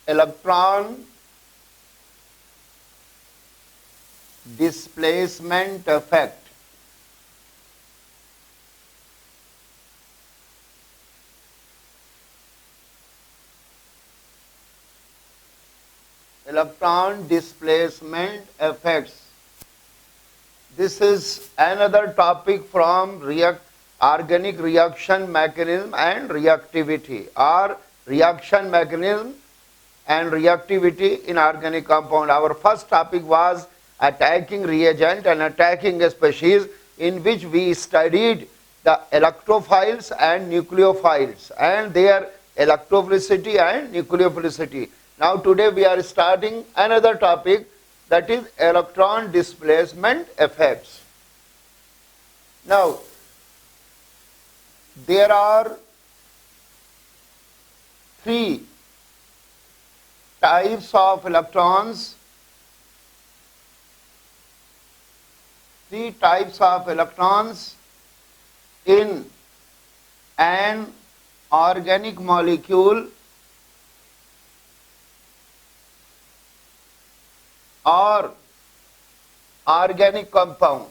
electron displacement effect. Electron displacement effects. This is another topic from organic reaction mechanism and reactivity, or reaction mechanism and reactivity in organic compound. Our first topic was attacking reagent and attacking species, in which we studied the electrophiles and nucleophiles and their electrophilicity and nucleophilicity. Now today we are starting another topic, that is electron displacement effects. Now there are three types of electrons. Three types of electrons in an organic molecule or organic compound.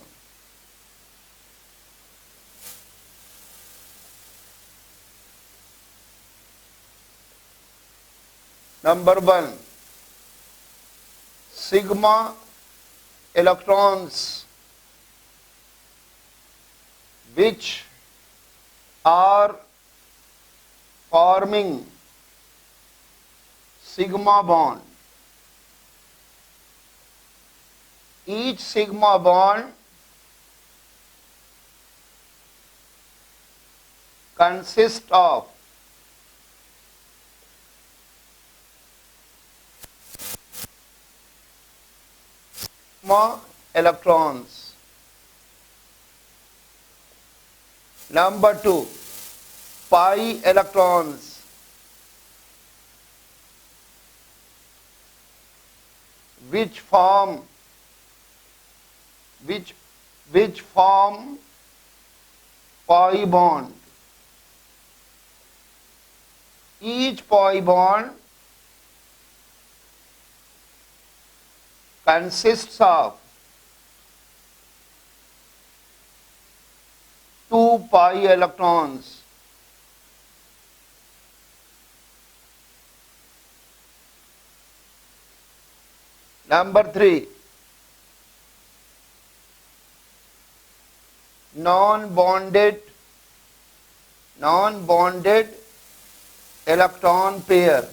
Number one, sigma electrons, which are forming sigma bond. Each sigma bond consists of sigma electrons. Number two, pi electrons, which form pi bond. Each pi bond consists of 2 pi electrons. Number 3, non-bonded electron pair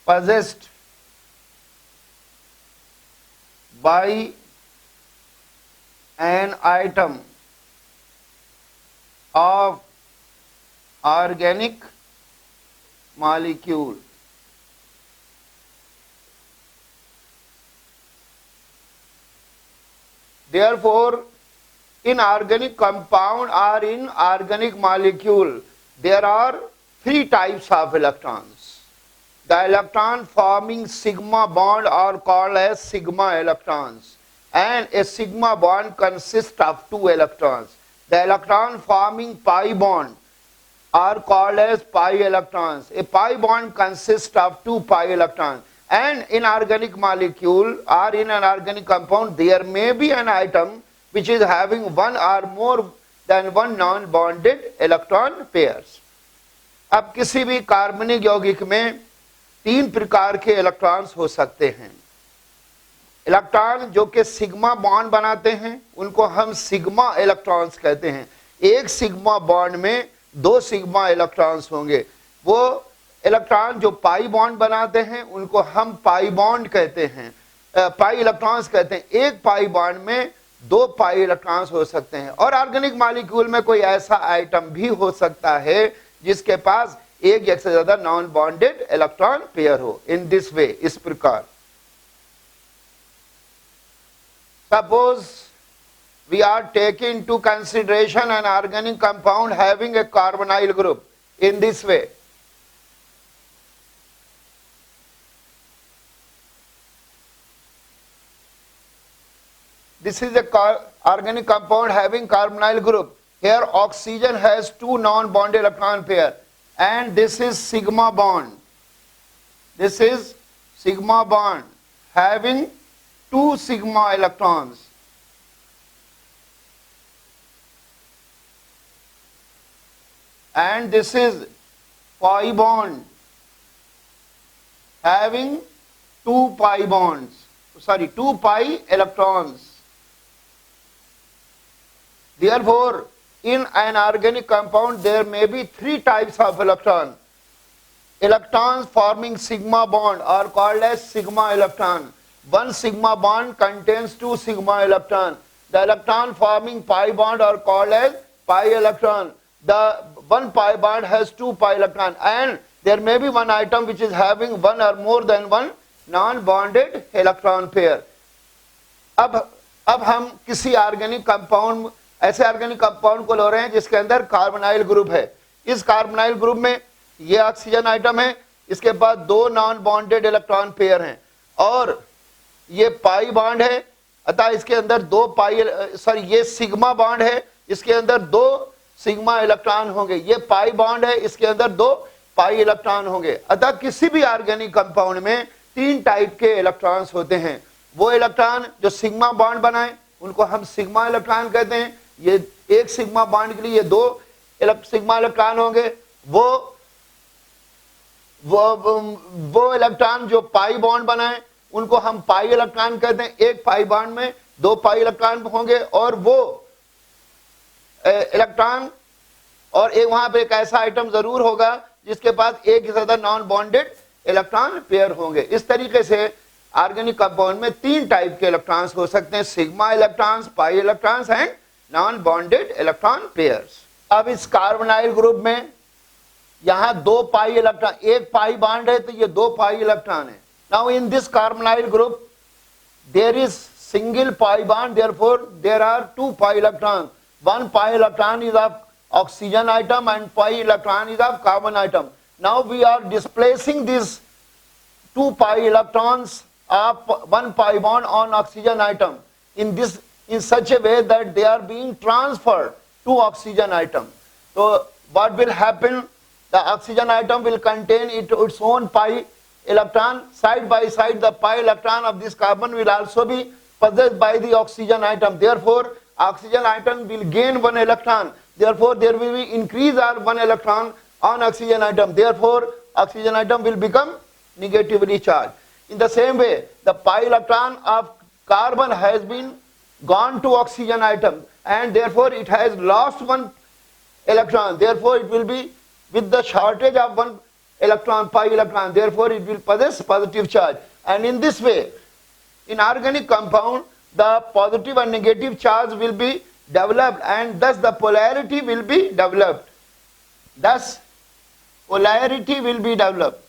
possessed by an atom of organic molecule. Therefore, in organic compound or in organic molecule, there are three types of electrons. The electron forming sigma bond are called as sigma electrons, and a sigma bond consists of 2 electrons. The electron forming pi bond are called as pi electrons. A pi bond consists of 2 pi electrons. And in organic molecule or in an organic compound, there may be an atom which is having one or more than one non-bonded electron pairs. अब किसी भी कार्बनिक यौगिक में 3 प्रकार के electrons हो सकते हैं. इलेक्ट्रॉन जो कि सिग्मा बॉन्ड बनाते हैं उनको हम सिग्मा इलेक्ट्रॉन्स कहते हैं. एक सिग्मा बॉन्ड में 2 सिग्मा इलेक्ट्रॉन्स होंगे. वो इलेक्ट्रॉन जो पाई बॉन्ड बनाते हैं उनको हम पाई बॉन्ड कहते हैं, पाई इलेक्ट्रॉन्स कहते हैं. एक पाई बॉन्ड में 2 पाई इलेक्ट्रॉन्स हो सकते हैं. और ऑर्गेनिक मॉलिक्यूल में कोई ऐसा आइटम भी हो सकता है जिसके पास एक या से ज्यादा नॉन बॉन्डेड इलेक्ट्रॉन पेयर हो. इन दिस वे, इस प्रकार. Suppose we are taking into consideration an organic compound having a carbonyl group in this way. This is a organic compound having carbonyl group. Here oxygen has 2 non-bonded electron pair. and this is sigma bond. This is sigma bond having 2 sigma electrons. And this is pi bond having 2 pi bonds. Sorry, 2 pi electrons. Therefore, in an organic compound, there may be 3 types of electron. Electrons forming sigma bond are called as sigma electron. One sigma bond contains 2 sigma electron. The electron forming pi bond are called as pi electron. The one pi bond has 2 pi electron, and there may be one atom which is having one or more than one non-bonded electron pair. अब हम किसी organic compound, ऐसे organic compound को ले रहे हैं जिसके अंदर कार्बोनाइल ग्रुप है. इस कार्बोनाइल ग्रुप में ये ऑक्सीजन आइटम है, इसके पास 2 नॉन बॉन्डेड इलेक्ट्रॉन पेयर हैं और ये पाई बॉन्ड है, अतः इसके अंदर 2 पाई, सॉरी ये सिग्मा बॉन्ड है, इसके अंदर 2 सिग्मा इलेक्ट्रॉन होंगे. ये पाई बॉन्ड है, इसके अंदर 2 पाई इलेक्ट्रॉन होंगे. अतः किसी भी ऑर्गेनिक कंपाउंड में 3 टाइप के इलेक्ट्रॉन्स होते हैं. वो इलेक्ट्रॉन जो सिग्मा बॉन्ड बनाए उनको हम सिग्मा इलेक्ट्रॉन कहते हैं. ये एक सिग्मा बॉन्ड के लिए 2 सिग्मा इलेक्ट्रॉन होंगे. वो इलेक्ट्रॉन जो पाई बॉन्ड बनाए उनको हम पाई इलेक्ट्रॉन कहते हैं. एक पाई बॉन्ड में 2 पाई इलेक्ट्रॉन होंगे और वो इलेक्ट्रॉन और एक वहां पे एक ऐसा आइटम जरूर होगा जिसके पास एक से ज्यादा नॉन बॉन्डेड इलेक्ट्रॉन पेयर होंगे. इस तरीके से ऑर्गेनिक कंपाउंड में 3 टाइप के इलेक्ट्रॉन्स हो सकते हैं, sigma electrons, pi electrons and non bonded electron pairs. अब इस कार्बोनाइल ग्रुप में यहां 2 पाई इलेक्ट्रॉन, एक पाई बॉन्ड है तो ये 2 पाई इलेक्ट्रॉन है. Now in this carbonyl group there is single pi bond, therefore there are 2 pi electron. One pi electron is of oxygen atom and pi electron is of carbon atom. Now we are displacing these 2 pi electrons of 1 pi bond on oxygen atom in such a way that they are being transferred to oxygen atom. So what will happen? The oxygen atom will contain its own pi electron. Side by side, the pi electron of this carbon will also be possessed by the oxygen atom. Therefore, oxygen atom will gain 1 electron. Therefore, there will be increase of 1 electron on oxygen atom. Therefore, oxygen atom will become negatively charged. In the same way, the pi electron of carbon has been gone to oxygen atom and therefore it has lost 1 electron. Therefore, it will be with the shortage of 1 electron, pi electron. Therefore, it will possess positive charge. And in this way, in organic compound, the positive and negative charge will be developed and thus the polarity will be developed. Thus, polarity will be developed.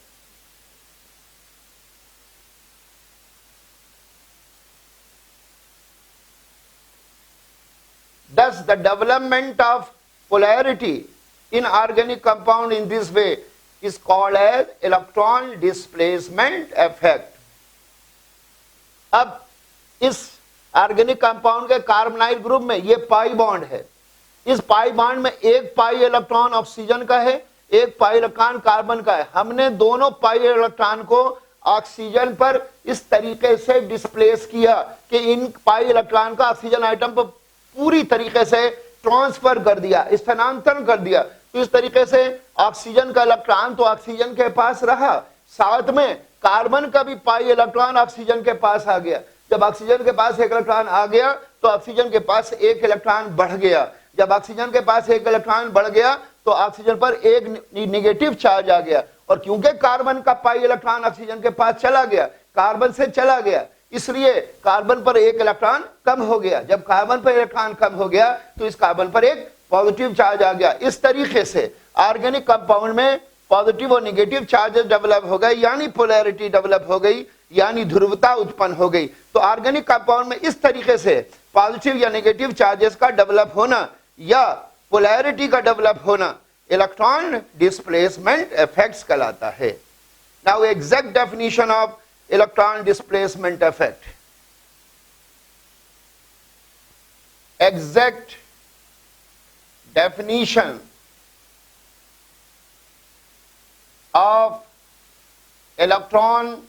Thus, the development of polarity in organic compound in this way is called as electron displacement effect. अब इस organic compound के carbonyl group में ये pi bond है. इस pi bond में एक pi electron oxygen का है, एक पाई इलेक्ट्रॉन कार्बन का है. हमने दोनों पाई इलेक्ट्रॉन को ऑक्सीजन पर इस तरीके से डिस्प्लेस किया कि इन पाई इलेक्ट्रॉन का ऑक्सीजन आइटम पर पूरी तरीके से ट्रांसफर कर दिया, स्थानांतरण कर दिया. तो इस तरीके से ऑक्सीजन का इलेक्ट्रॉन तो ऑक्सीजन के पास रहा, साथ में कार्बन का भी पाई इलेक्ट्रॉन ऑक्सीजन के पास आ गया. जब ऑक्सीजन के पास एक इलेक्ट्रॉन आ गया तो ऑक्सीजन के पास एक इलेक्ट्रॉन बढ़ गया. जब ऑक्सीजन के पास एक इलेक्ट्रॉन बढ़ गया तो ऑक्सीजन पर एक नेगेटिव चार्ज आ गया. और क्योंकि कार्बन का पाई इलेक्ट्रॉन ऑक्सीजन के पास चला गया, कार्बन से चला गया, इसलिए कार्बन पर एक इलेक्ट्रॉन कम हो गया. जब कार्बन पर इलेक्ट्रॉन कम हो गया तो इस कार्बन पर एक पॉजिटिव चार्ज आ गया. इस तरीके से ऑर्गेनिक कंपाउंड में पॉजिटिव और नेगेटिव चार्जेस डेवलप हो गए, यानी पोलैरिटी डेवलप हो गई, यानी ध्रुवता उत्पन्न हो गई. तो ऑर्गेनिक कंपाउंड में इस तरीके से पॉजिटिव या नेगेटिव चार्जेस का डेवलप होना या पोलैरिटी का डेवलप होना इलेक्ट्रॉन डिस्प्लेसमेंट इफेक्ट्स कहलाता है. Now exact definition of electron displacement effect. Exact definition of electron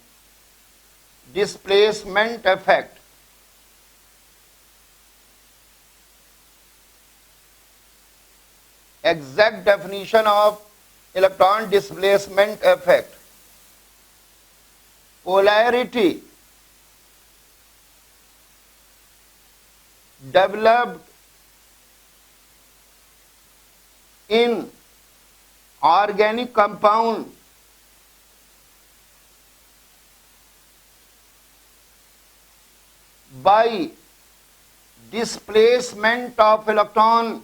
displacement effect. Exact definition of electron displacement effect. Polarity developed in organic compound by displacement of electron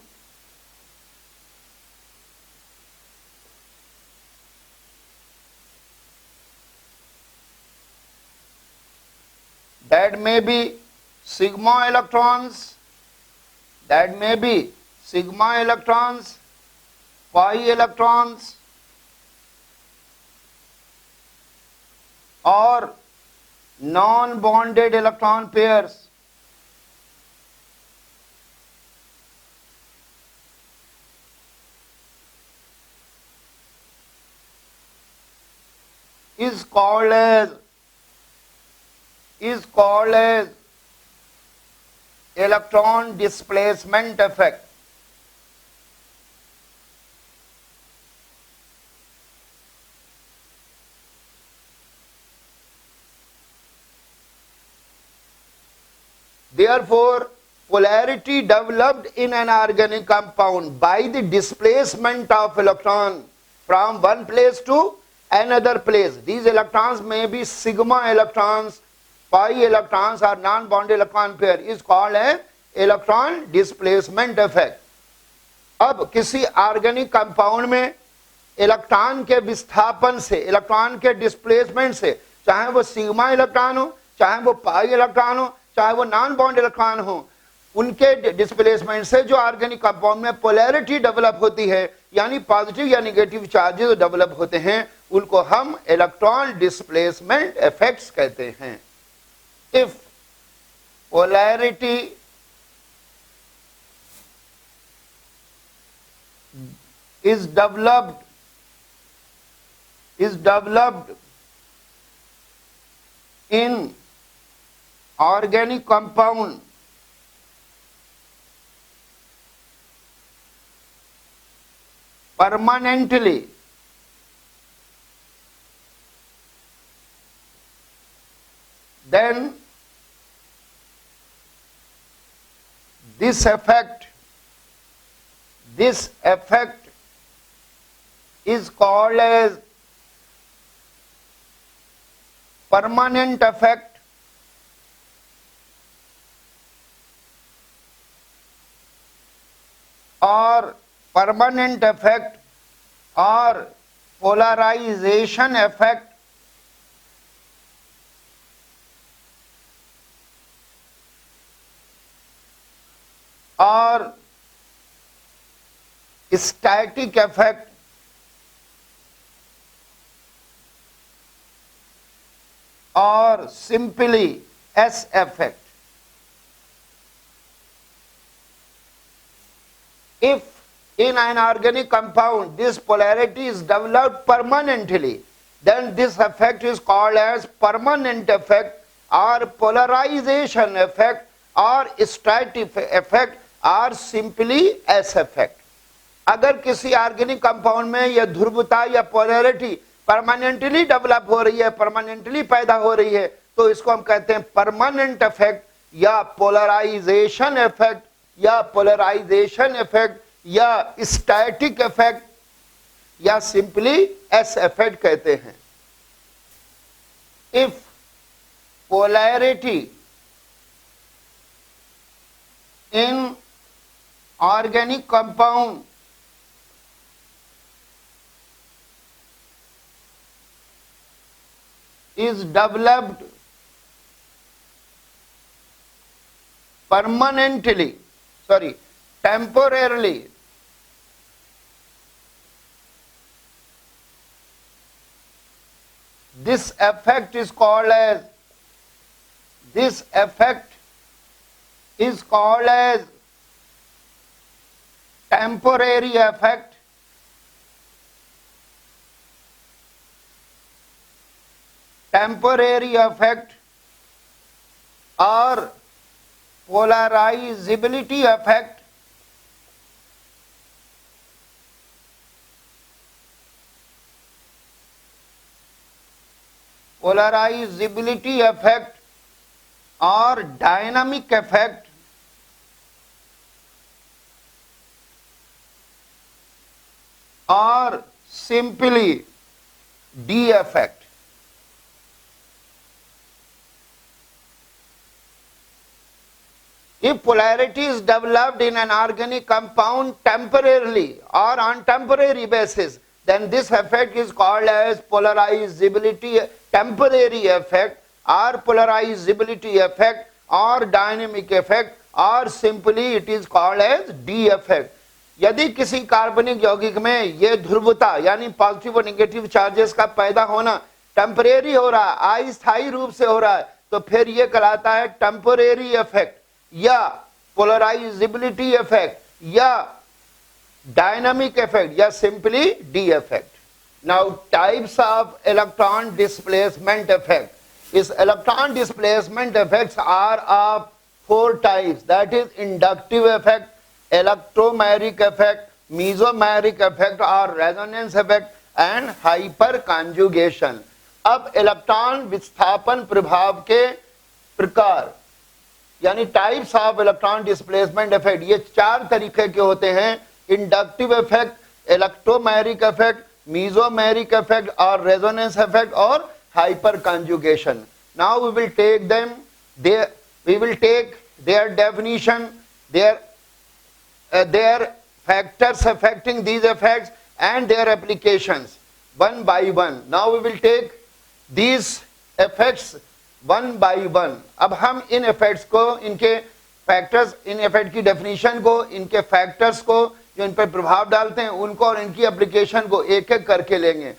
that may be sigma electrons, pi electrons, or non-bonded electron pairs. Is called as electron displacement effect. Therefore, polarity developed in an organic compound by the displacement of electron from one place to another place. These electrons may be sigma electrons, pi electrons, or non-bonded electron pair, is called a electron displacement effect. अब किसी organic compound में electron के विस्थापन से, electron के displacement से, चाहे वो सिग्मा इलेक्ट्रॉन हो, चाहे वो पाई इलेक्ट्रॉन हो, चाहे वो नॉन बॉन्ड इलेक्ट्रॉन हो, उनके डिस्प्लेसमेंट से जो ऑर्गेनिक कंपाउंड में पोलैरिटी डेवलप होती है, यानी पॉजिटिव या नेगेटिव चार्जेस डेवलप होते हैं, उनको हम इलेक्ट्रॉन डिस्प्लेसमेंट इफेक्ट्स कहते हैं. If polarity is developed in organic compound permanently, then this effect is called as permanent effect or polarization effect or static effect or simply S effect. If in an organic compound this polarity is developed permanently, then this effect is called as permanent effect or polarization effect or static effect or simply S effect. अगर किसी organic compound में यह ध्रुवता या polarity permanently develop हो रही है, permanently पैदा हो रही है, तो इसको हम कहते हैं परमानेंट इफेक्ट या पोलराइजेशन इफेक्ट या स्टैटिक इफेक्ट या सिंपली एस इफेक्ट कहते हैं. If polarity in organic compound is developed temporarily, this effect is called as temporary effect temporary effect or polarizability effect or dynamic effect or simply D effect. If polarity is developed in an organic compound temporarily or on temporary basis, then this effect is called as polarizability temporary effect or polarizability effect or dynamic effect or simply it is called as D effect. यदि किसी कार्बनिक यौगिक में ये ध्रुवता यानी positive और negative charges का पैदा होना टेम्परेरी हो रहा है, अस्थायी रूप से हो रहा है, तो फिर ये कहलाता है टेम्परेरी इफेक्ट या पोलराइजेबिलिटी इफेक्ट या डायनामिक इफेक्ट या simply D effect. Now types of electron displacement effect. इस electron displacement effects are of 4 types, that is inductive effect, electromeric effect, mesomeric effect or resonance effect and hyperconjugation. अब electron विस्थापन प्रभाव के प्रकार यानी types of electron displacement effect ये 4 तरीके के होते हैं: inductive effect, electromeric effect, mesomeric effect और रेजोनेंस इफेक्ट और hyperconjugation. Now we will take them, we will take their definition, their factors affecting these effects and their applications one by one. Now we will take these effects one by one. अब हम इन effects को, इनके factors, इन effect की definition को, इनके factors को जो इन पर प्रभाव डालते हैं उनको और इनकी application को एक एक करके लेंगे.